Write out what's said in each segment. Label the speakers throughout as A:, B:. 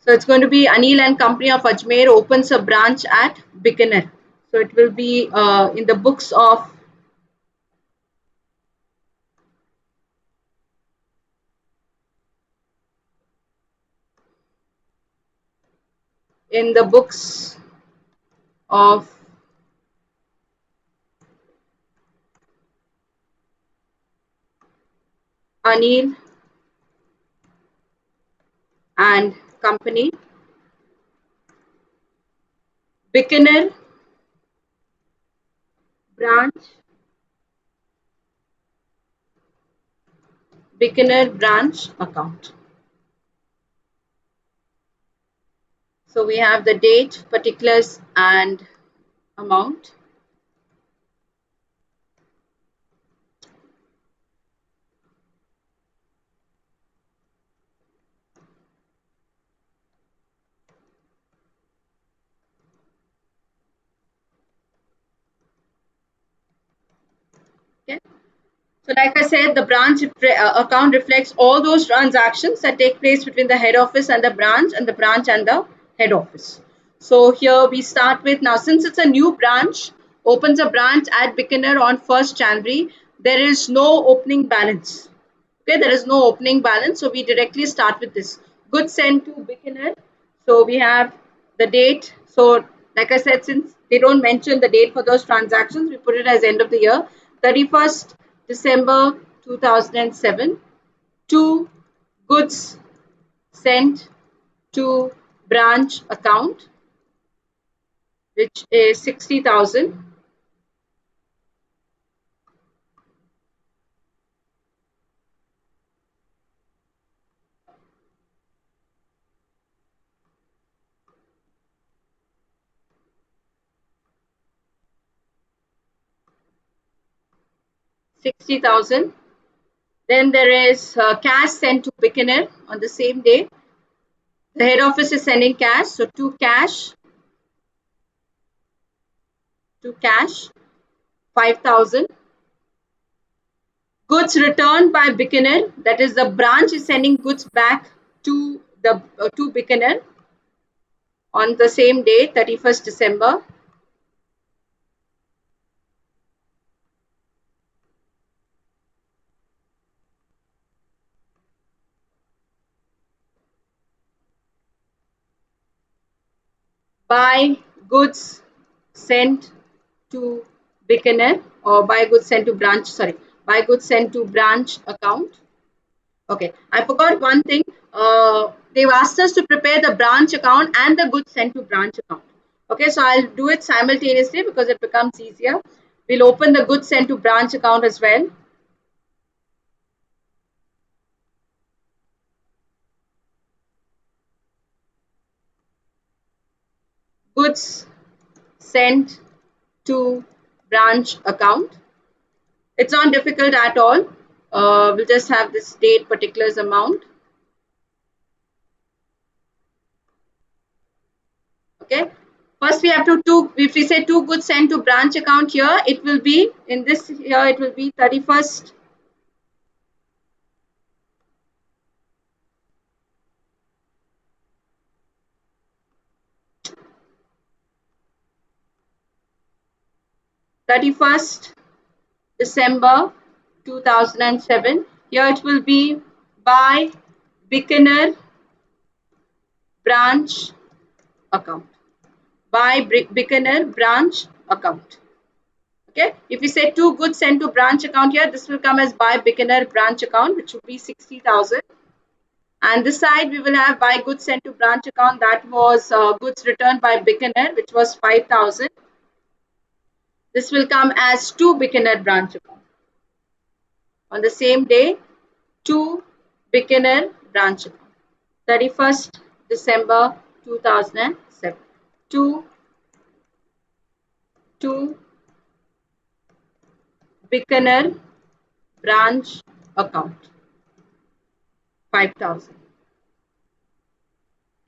A: So it's going to be Anil and Company of Ajmer opens a branch at Bikaner. So it will be in the books of in the books of Anil and Company, Bikaner branch, Bikaner branch account. So we have the date, particulars, and amount. Okay. So like I said, the branch account reflects all those transactions that take place between the head office and the branch and the head office. So here we start with, now since it's a new branch, opens a branch at Bikaner on 1st January, there is no opening balance. Okay, there is no opening balance. So we directly start with this. Goods sent to Bikaner. So we have the date. So like I said, since they don't mention the date for those transactions, we put it as end of the year, 31st December 2007. Two goods sent to branch account, which is 60,000. 60,000. Then there is cash sent to Bikaner on the same day. The head office is sending cash, so to cash 5,000. Goods returned by Bikaner, that is the branch is sending goods back to the to Bikaner on the same day, 31st December. Buy goods sent to Bikaner, or buy goods sent to branch, sorry, buy goods sent to branch account. Okay, I forgot one thing. They've asked us to prepare the branch account and the goods sent to branch account. Okay, so I'll do it simultaneously because it becomes easier. We'll open the goods sent to branch account as well. Goods sent to branch account. It's not difficult at all. We'll just have this date, particulars, amount. Okay. First, we have to if we say two goods sent to branch account here, it will be in this here. It will be 31st. 31st December 2007. Here it will be by Bikaner branch account. By Bikaner branch account. Okay. If we say two goods sent to branch account here, this will come as by Bikaner branch account, which will be 60,000. And this side we will have by goods sent to branch account, that was goods returned by Bikaner, which was 5,000. This will come as to Bikaner branch account. On the same day, to Bikaner branch account. 31st December 2007. To Bikaner branch account. 5,000.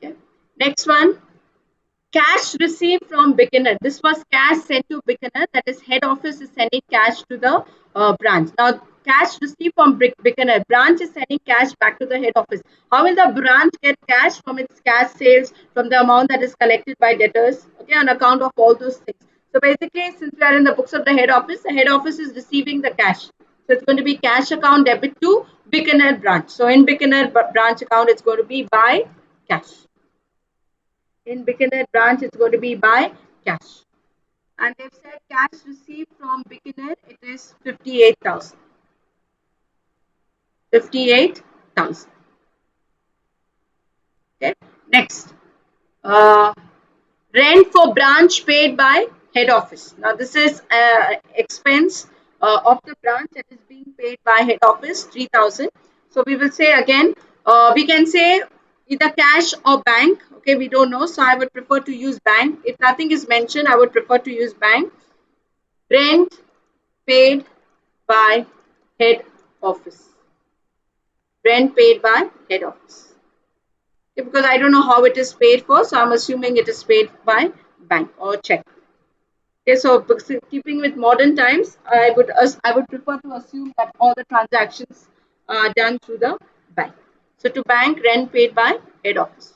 A: Okay. Next one, cash received from Bikaner. This was cash sent to Bikaner, that is head office is sending cash to the branch. Now cash received from Bikaner. Branch is sending cash back to the head office. How will the branch get cash from its cash sales, from the amount that is collected by debtors, okay, on account of all those things? So basically, since we are in the books of the head office is receiving the cash. So it's going to be cash account debit to Bikaner branch. So in Bikaner branch account, it's going to be by cash. In Bikaner branch, it's going to be by cash. And they've said cash received from Bikaner, it is 58,000. 58,000. Okay. Next, uh, rent for branch paid by head office. Now this is expense of the branch that is being paid by head office, 3,000. So we will say again, we can say either cash or bank. Okay, we don't know, so I would prefer to use bank. If nothing is mentioned, I would prefer to use bank. Rent paid by head office. Rent paid by head office. Okay, because I don't know how it is paid for, so I'm assuming it is paid by bank or check. Okay, so keeping with modern times, I would prefer to assume that all the transactions are done through the bank. So to bank, rent paid by head office.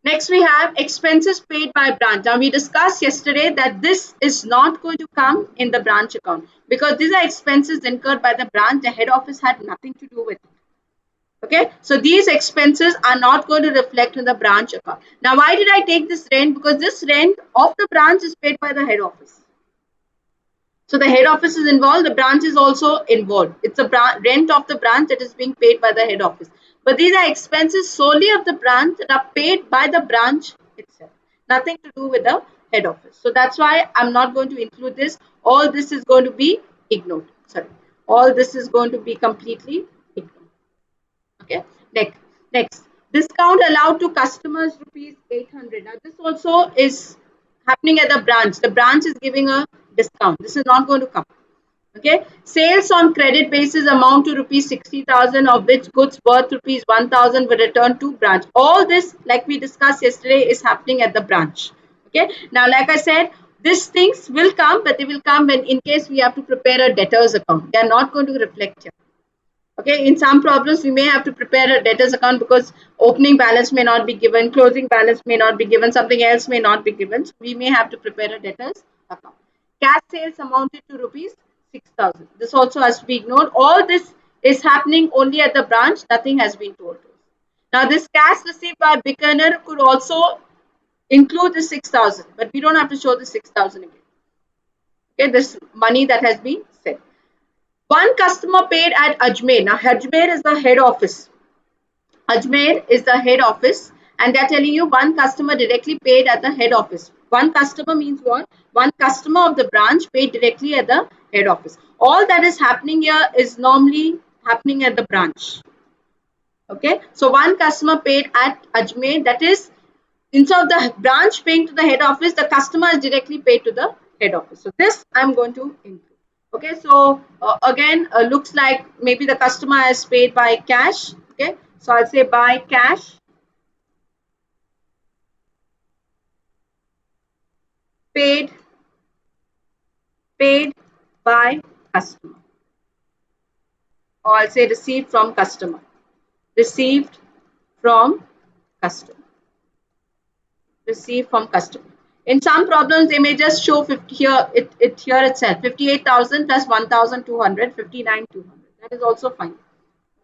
A: Next, we have expenses paid by branch. Now, we discussed yesterday that this is not going to come in the branch account because these are expenses incurred by the branch. The head office had nothing to do with it. Okay, so these expenses are not going to reflect in the branch account. Now, why did I take this rent? Because this rent of the branch is paid by the head office. So the head office is involved, the branch is also involved. It's a rent of the branch that is being paid by the head office. But these are expenses solely of the branch that are paid by the branch itself. Nothing to do with the head office. So that's why I'm not going to include this. All this is going to be ignored. Sorry. All this is going to be completely ignored. Okay. Next. Discount allowed to customers rupees 800. Now this also is happening at the branch. The branch is giving a discount. This is not going to come. Okay. Sales on credit basis amount to rupees 60,000, of which goods worth rupees 1,000 were returned to branch. All this, like we discussed yesterday, is happening at the branch. Okay. Now, like I said, these things will come, but they will come when in case we have to prepare a debtors account. They are not going to reflect here. Okay, in some problems, we may have to prepare a debtors account because opening balance may not be given, closing balance may not be given, something else may not be given. So we may have to prepare a debtors account. Cash sales amounted to rupees 6,000. This also has to be ignored. All this is happening only at the branch. Nothing has been told to us. Now, this cash received by Bikaner could also include the 6,000, but we don't have to show the 6,000 again. Okay, this money that has been sent. One customer paid at Ajmer. Now, Ajmer is the head office. Ajmer is the head office, and they're telling you one customer directly paid at the head office. One customer means what? One customer of the branch paid directly at the head office. All that is happening here is normally happening at the branch. Okay, so one customer paid at Ajmer, that is, instead of the branch paying to the head office, the customer is directly paid to the head office. So this I'm going to include. Okay, so again, looks like maybe the customer is paid by cash. Okay, so I'll say by cash, paid by customer, or I'll say received from customer, received from customer, received from customer. In some problems, they may just show 50 here, it here itself, 58,000 plus 1,200, 59,200. That is also fine.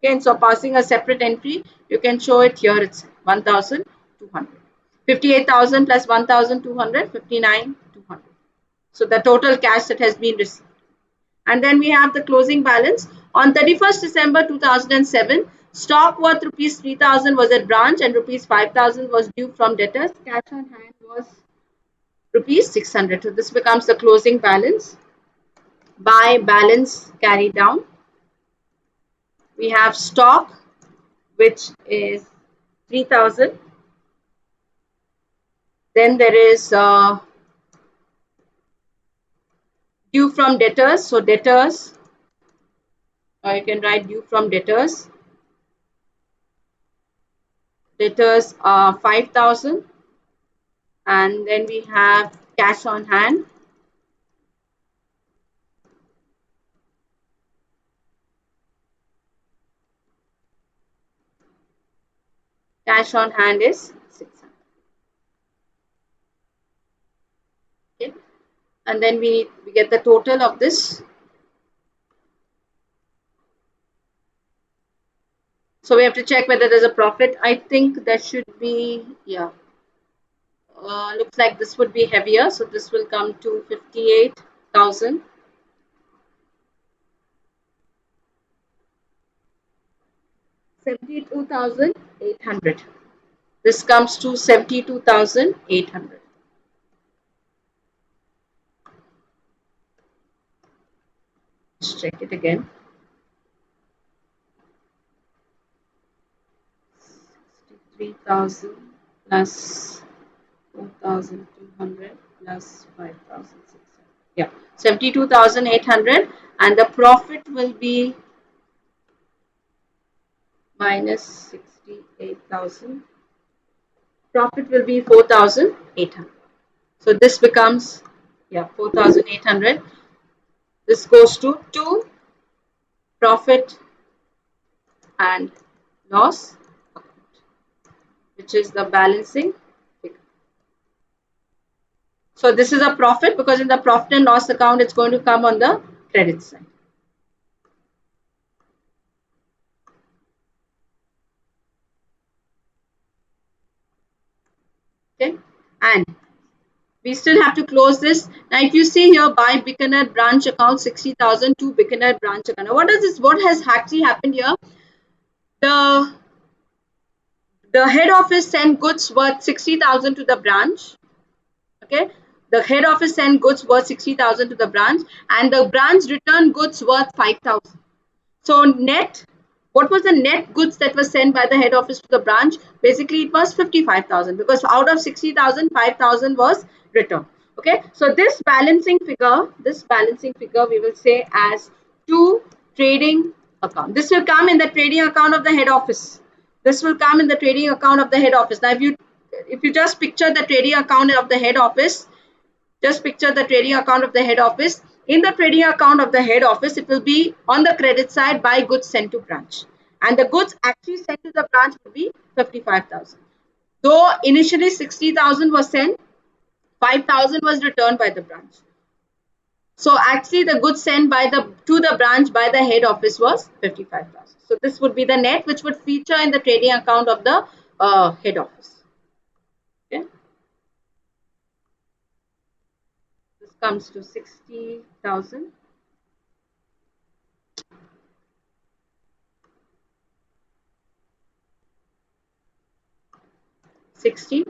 A: Okay, so passing a separate entry, you can show it here itself, 1,200. 58,000 plus 1,200, 59,200. So the total cash that has been received. And then we have the closing balance. On 31st December 2007, stock worth rupees 3,000 was at branch and rupees 5,000 was due from debtors. Cash on hand was rupees 600. So this becomes the closing balance. By balance carried down, we have stock, which is 3,000. Then there is due from debtors. So debtors, or you can write due from debtors. Debtors are 5,000. And then we have cash on hand. Cash on hand is 600. Okay, and then we get the total of this. So we have to check whether there's a profit. I think there should be, yeah. Looks like this would be heavier, so this will come to 58,000. 72,800. This comes to 72,800. Let's check it again. 63,000 plus 4,200 plus 5,600. Yeah, 72,800, and the profit will be minus 68,000. Profit will be 4,800. So this becomes, yeah, 4,800. This goes to 2 profit and loss, which is the balancing figure. So this is a profit because in the profit and loss account, it's going to come on the credit side. Okay, and we still have to close this. Now, if you see here, buy Bikaner branch account 60,000 to Bikaner branch account. Now, what does this? What has actually happened here? The the head office sent goods worth 60,000 to the branch. Okay, the head office sent goods worth 60,000 to the branch, and the branch returned goods worth 5,000. So net, what was the net goods that was sent by the head office to the branch? Basically, it was 55,000 because out of 60,000, 5,000 was returned. Okay, so this balancing figure, we will say as to trading account. This will come in the trading account of the head office. This will come in the trading account of the head office. Now, if you just picture the trading account of the head office, just picture the trading account of the head office. In the trading account of the head office, it will be on the credit side, buy goods sent to branch. And the goods actually sent to the branch will be 55,000. Though initially 60,000 was sent, 5,000 was returned by the branch. So actually the goods sent to the branch by the head office was 55,000. So this would be the net which would feature in the trading account of the head office. Okay. This comes to 60,000. 60